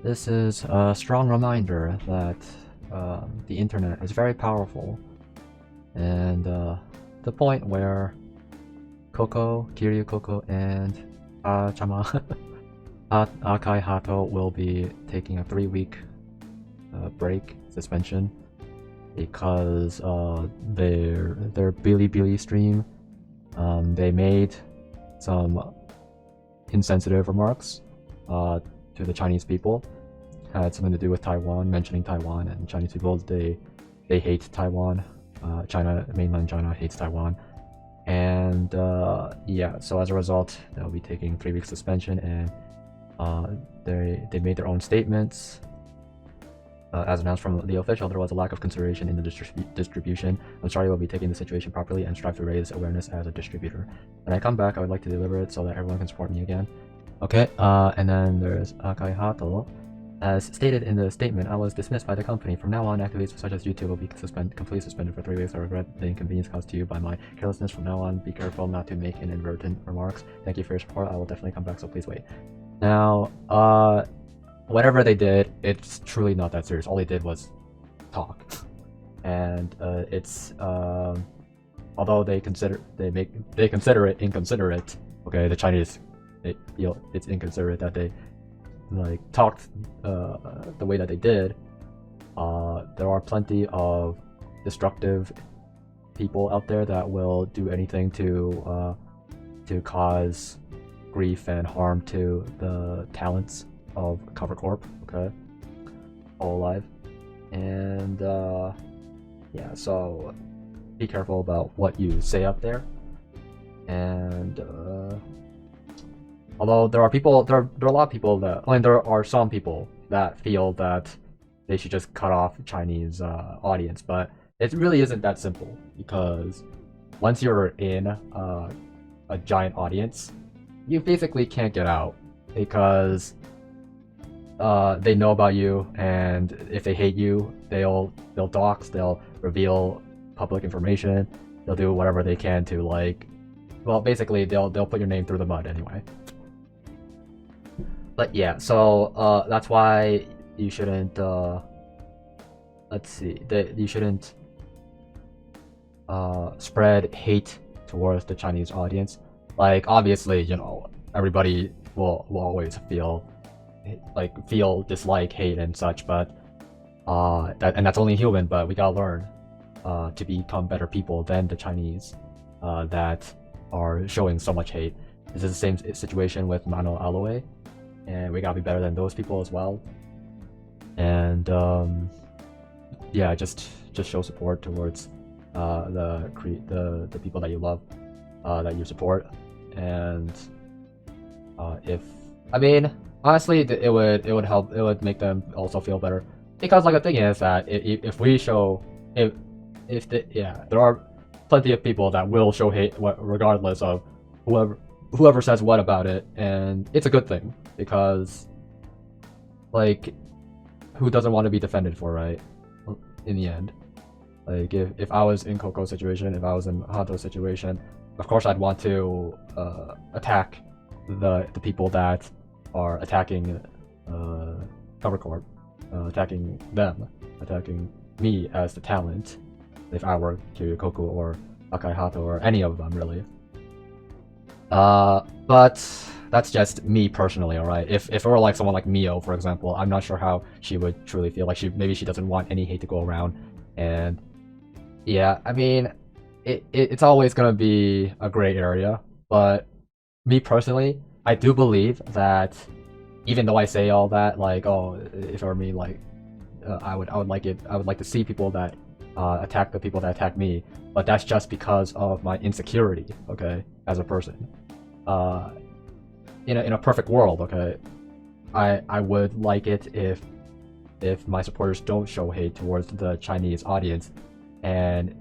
This is a strong reminder that the internet is very powerful, and the point where Kiryu Coco, and Akai Haato will be taking a 3-week break suspension because their Bilibili stream, they made some insensitive remarks to the Chinese people. Had something to do with Taiwan, mentioning Taiwan, and Chinese people, they hate Taiwan. Mainland China hates Taiwan. And yeah, so as a result, they'll be taking 3 weeks suspension, and they made their own statements. As announced from the official, there was a lack of consideration in the distribution. I'm sorry, we'll be taking the situation properly and strive to raise awareness as a distributor. When I come back, I would like to deliver it so that everyone can support me again. Okay, and then there's Akai Haato. As stated in the statement, I was dismissed by the company. From now on, activities such as YouTube will be completely suspended for 3 weeks. I regret the inconvenience caused to you by my carelessness. From now on, be careful not to make inadvertent remarks. Thank you for your support. I will definitely come back, so please wait. Now, whatever they did, it's truly not that serious. All they did was talk. And it's although they consider it inconsiderate. Okay, the Chinese, they feel it's inconsiderate that they like talked the way that they did. There are plenty of destructive people out there that will do anything to cause grief and harm to the talents of Cover Corp. Okay, all alive. And yeah, so be careful about what you say up there. And although there are a lot of people that, I mean, there are some people that feel that they should just cut off Chinese audience, but it really isn't that simple, because once you're in a giant audience, you basically can't get out, because they know about you, and if they hate you, they'll dox, they'll reveal public information, they'll do whatever they can to, like, well, basically they'll put your name through the mud anyway. But yeah, so that's why you shouldn't you shouldn't spread hate towards the Chinese audience. Like, obviously, you know, everybody will always feel dislike, hate, and such, but that's only human. But we gotta learn to become better people than the Chinese that are showing so much hate. This is the same situation with Mano Aloe, and we gotta be better than those people as well. And yeah, just show support towards the people that you love, that you support. And if, I mean, honestly, it would help. It would make them also feel better, because like the thing is that if we show, there are plenty of people that will show hate regardless of whoever says what about it, and it's a good thing, because like, who doesn't want to be defended for, right? In the end, like, if I was in Coco's situation, if I was in Hato's situation, of course I'd want to attack the people that are attacking Cover Corp, attacking them, attacking me as the talent, if I were Kiryu Coco or Akai Haato or any of them, really. But that's just me personally, alright? If it were like someone like Mio, for example, I'm not sure how she would truly feel. Like, maybe she doesn't want any hate to go around. And yeah, I mean, it's always gonna be a gray area. But me personally, I do believe that even though I say all that, like, oh, if it were me, like, I would like to see people that attack the people that attack me, but that's just because of my insecurity, okay, as a person. In a perfect world, okay, I would like it if my supporters don't show hate towards the Chinese audience, and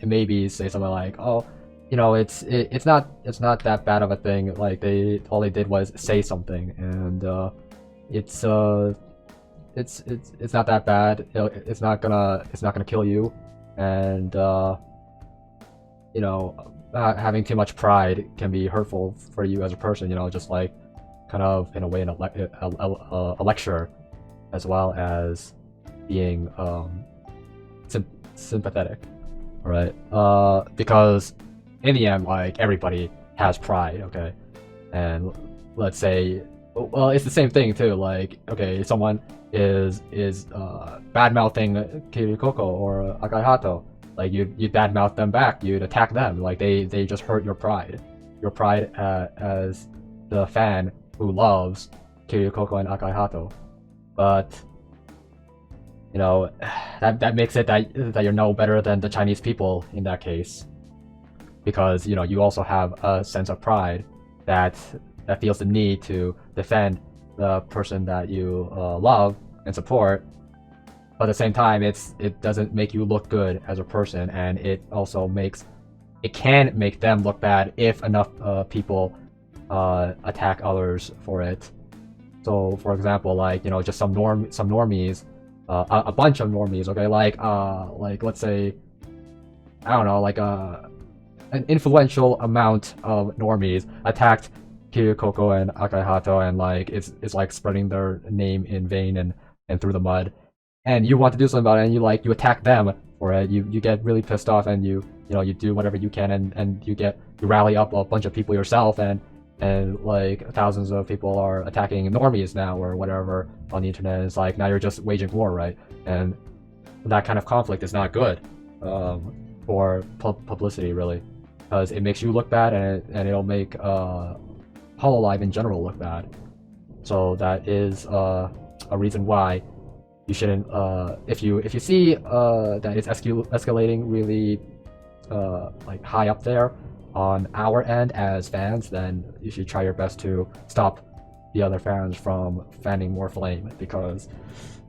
maybe say something like, oh, you know, it's not that bad of a thing. Like, all they did was say something, and it's not that bad. It's not gonna kill you, and you know, having too much pride can be hurtful for you as a person. You know, just like kind of in a way a lecture, as well as being sympathetic, right? Because in the end, like, everybody has pride, okay? And let's say, well, it's the same thing too. Like, okay, someone is bad mouthing Kiryu Coco or Akai Haato, like you'd bad mouth them back, you'd attack them, like they just hurt your pride as the fan who loves Kiryu Coco and Akai Haato. But you know, that makes it that you're no better than the Chinese people in that case, because you know you also have a sense of pride that feels the need to defend the person that you love and support. But at the same time, it doesn't make you look good as a person, and it also can make them look bad if enough people attack others for it. So, for example, like, you know, just some normies, a bunch of normies, okay, like let's say, I don't know, like an influential amount of normies attacked Kiryu Coco and Akai Haato, and like it's like spreading their name in vain and through the mud. And you want to do something about it, and you attack them for it. You get really pissed off, and you do whatever you can, and you rally up a bunch of people yourself, and like thousands of people are attacking normies now or whatever on the internet. It's like now you're just waging war, right? And that kind of conflict is not good for publicity, really, because it makes you look bad, and it'll make Hololive in general look bad. So that is a reason why you shouldn't, if you see that it's escalating really like high up there on our end as fans, then you should try your best to stop the other fans from fanning more flame, because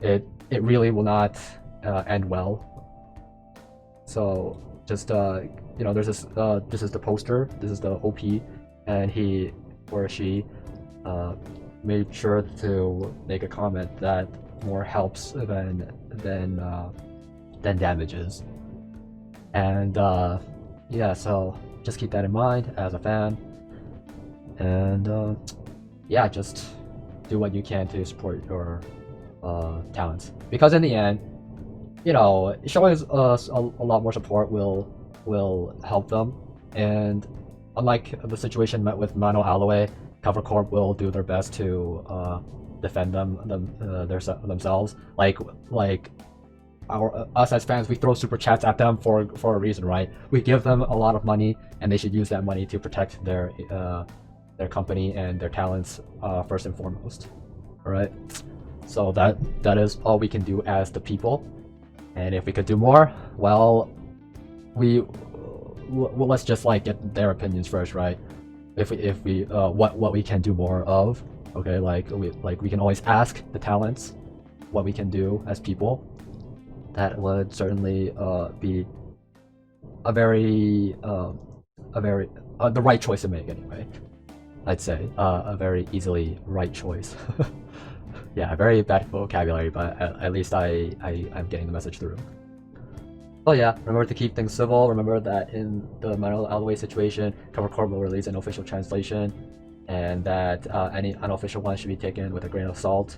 it really will not end well. So just you know, there's this this is the poster, this is the OP, and he or she made sure to make a comment that more helps than damages. And yeah, so just keep that in mind as a fan, and yeah, just do what you can to support your talents, because in the end, you know, showing us a lot more support will help them. And unlike the situation met with Mano Alloway, Cover Corp will do their best to defend themselves. Like us as fans, we throw super chats at them for a reason, right? We give them a lot of money, and they should use that money to protect their company and their talents first and foremost. All right. So that is all we can do as the people. And if we could do more, well, let's just like get their opinions first, right? If we what we can do more of, okay? Like we can always ask the talents what we can do as people. That would certainly be a very the right choice to make anyway. I'd say a very easily right choice. Yeah, very bad vocabulary, but at least I'm getting the message through. But yeah, remember to keep things civil. Remember that in the Mano Alloway situation, Cover Corp will release an official translation, and that any unofficial one should be taken with a grain of salt.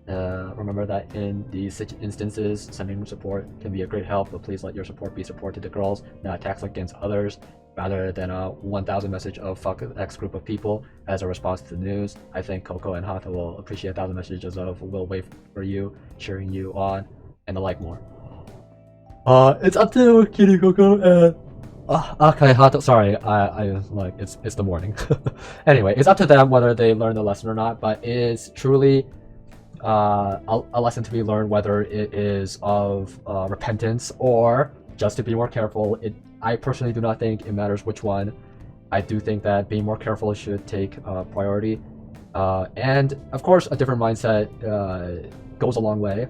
Remember that in these instances, sending support can be a great help, but please let your support be support to the girls, not attacks against others, rather than a 1,000 message of fuck X group of people as a response to the news. I think Coco and Haato will appreciate 1,000 messages of we'll wait for you, cheering you on, and the like more. It's up to Kiryu Coco and Akai Haato. Sorry, I like it's the morning. Anyway, it's up to them whether they learn the lesson or not, but it is truly a lesson to be learned, whether it is of repentance or just to be more careful. I personally do not think it matters which one. I do think that being more careful should take priority, and of course a different mindset goes a long way.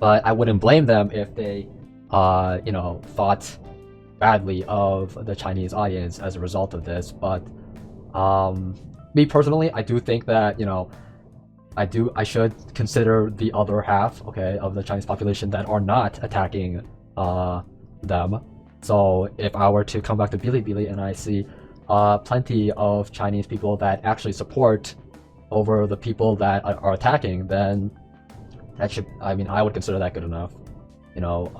But I wouldn't blame them if they you know, thought badly of the Chinese audience as a result of this. But me personally, I do think that, you know, I should consider the other half, okay, of the Chinese population that are not attacking them. So if I were to come back to Bilibili and I see plenty of Chinese people that actually support over the people that are attacking, then that should, I mean, I would consider that good enough. You know,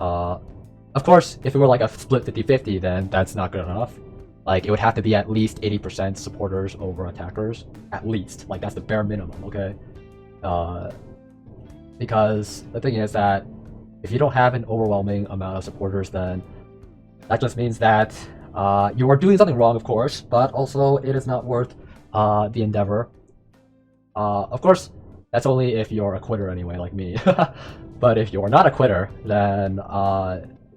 of course, if it were like a split 50-50, then that's not good enough. Like, it would have to be at least 80% supporters over attackers. At least. Like, that's the bare minimum, okay? Because the thing is that if you don't have an overwhelming amount of supporters, then that just means that you are doing something wrong, of course, but also it is not worth the endeavor. Of course, that's only if you're a quitter anyway, like me. But if you're not a quitter, then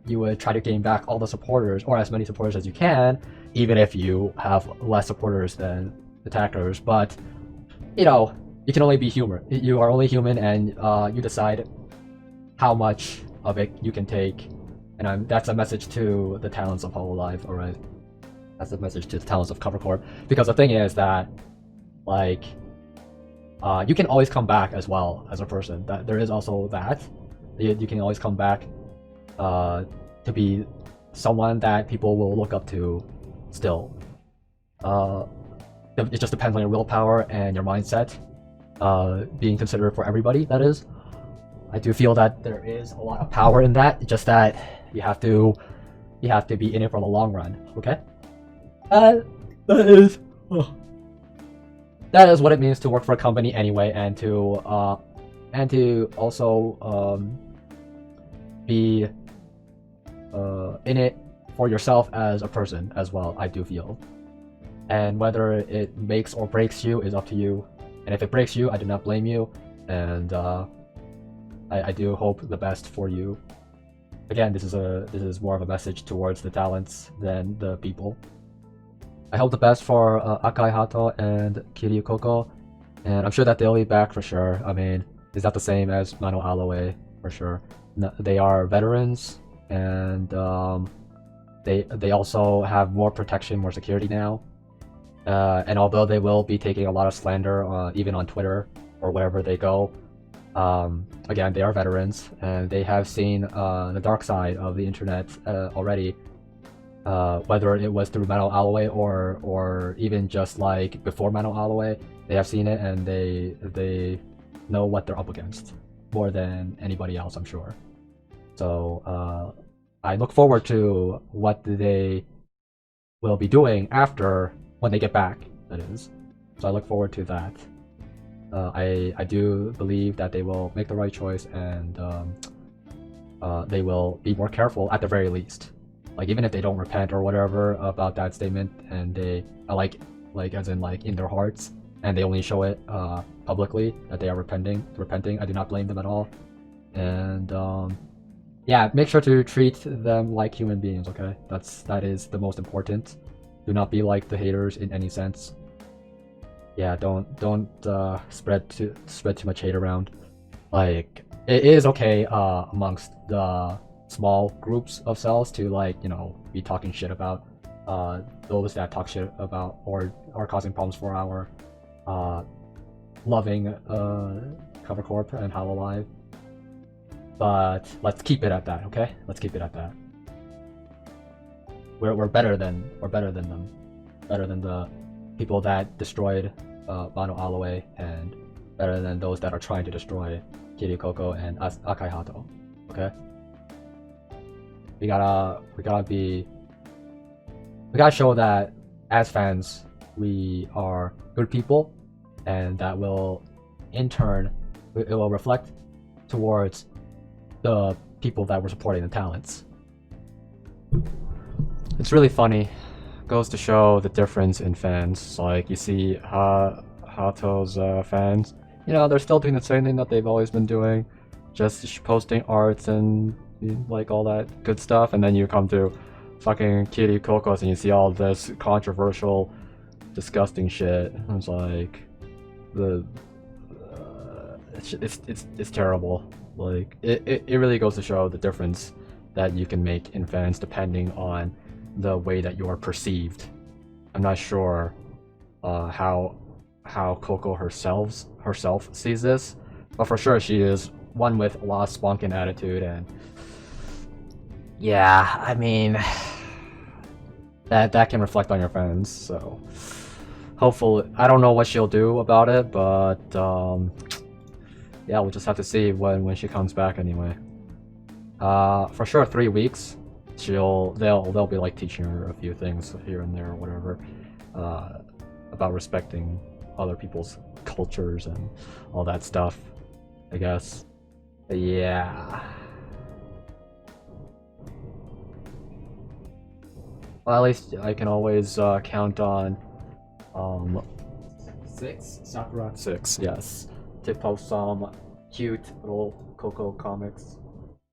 you would try to gain back all the supporters, or as many supporters as you can, even if you have less supporters than attackers. But, you know, you can only be human. You are only human, and you decide how much of it you can take. And that's a message to the talents of Hololive, alright? That's a message to the talents of Cover Corp. Because the thing is that, like, you can always come back as well as a person. That there is also that. You can always come back to be someone that people will look up to still. It just depends on your willpower and your mindset. Being considerate for everybody, that is. I do feel that there is a lot of power in that, just that you have to be in it for the long run, okay? That is what it means to work for a company anyway, and to also be in it for yourself as a person as well, I do feel. And whether it makes or breaks you is up to you. And if it breaks you, I do not blame you, and I do hope the best for you. Again, this is more of a message towards the talents than the people. I hope the best for Akai Haato and Kiryu Coco, and I'm sure that they'll be back for sure. I mean, it's not the same as Mano Aloe for sure. No, they are veterans, and they also have more protection, more security now. And although they will be taking a lot of slander, even on Twitter or wherever they go, again, they are veterans, and they have seen the dark side of the internet already. Whether it was through Mano Aloe or even just like before Mano Aloe, they have seen it, and they know what they're up against more than anybody else, I'm sure. So I look forward to what they will be doing after, when they get back, that is. So I look forward to that. I do believe that they will make the right choice, and they will be more careful at the very least. Like, even if they don't repent or whatever about that statement, and they like as in like in their hearts, and they only show it publicly that they are repenting, I do not blame them at all. And yeah, make sure to treat them like human beings, okay? That is the most important. Do not be like the haters in any sense. Yeah, don't spread too much hate around. Like, it is okay amongst the small groups of cells to, like, you know, be talking shit about those that talk shit about or are causing problems for our loving Cover Corp and Hololive. But let's keep it at that, okay? Let's keep it at that. We're better than them, better than the people that destroyed Mano Aloe, and better than those that are trying to destroy Kiryu Coco and Akai Haato. Okay? We gotta show that as fans we are good people, and that will in turn it will reflect towards the people that were supporting the talents. It's really funny. Goes to show the difference in fans. Like, you see Haato's fans, you know, they're still doing the same thing that they've always been doing, just posting arts and like all that good stuff, and then you come to fucking Kiryu Coco's and you see all this controversial, disgusting shit. It's like it's terrible. Like, it really goes to show the difference that you can make in fans depending on the way that you are perceived. I'm not sure how Coco herself sees this, but for sure she is one with a lot of spunk and attitude, and yeah, I mean that can reflect on your fans. So hopefully, I don't know what she'll do about it, but yeah, we'll just have to see when she comes back anyway. For sure, 3 weeks. They'll be like teaching her a few things here and there or whatever, about respecting other people's cultures and all that stuff, I guess. But yeah. Well, at least I can always count on 6 Sakura 6, yes, to post some cute little Coco comics.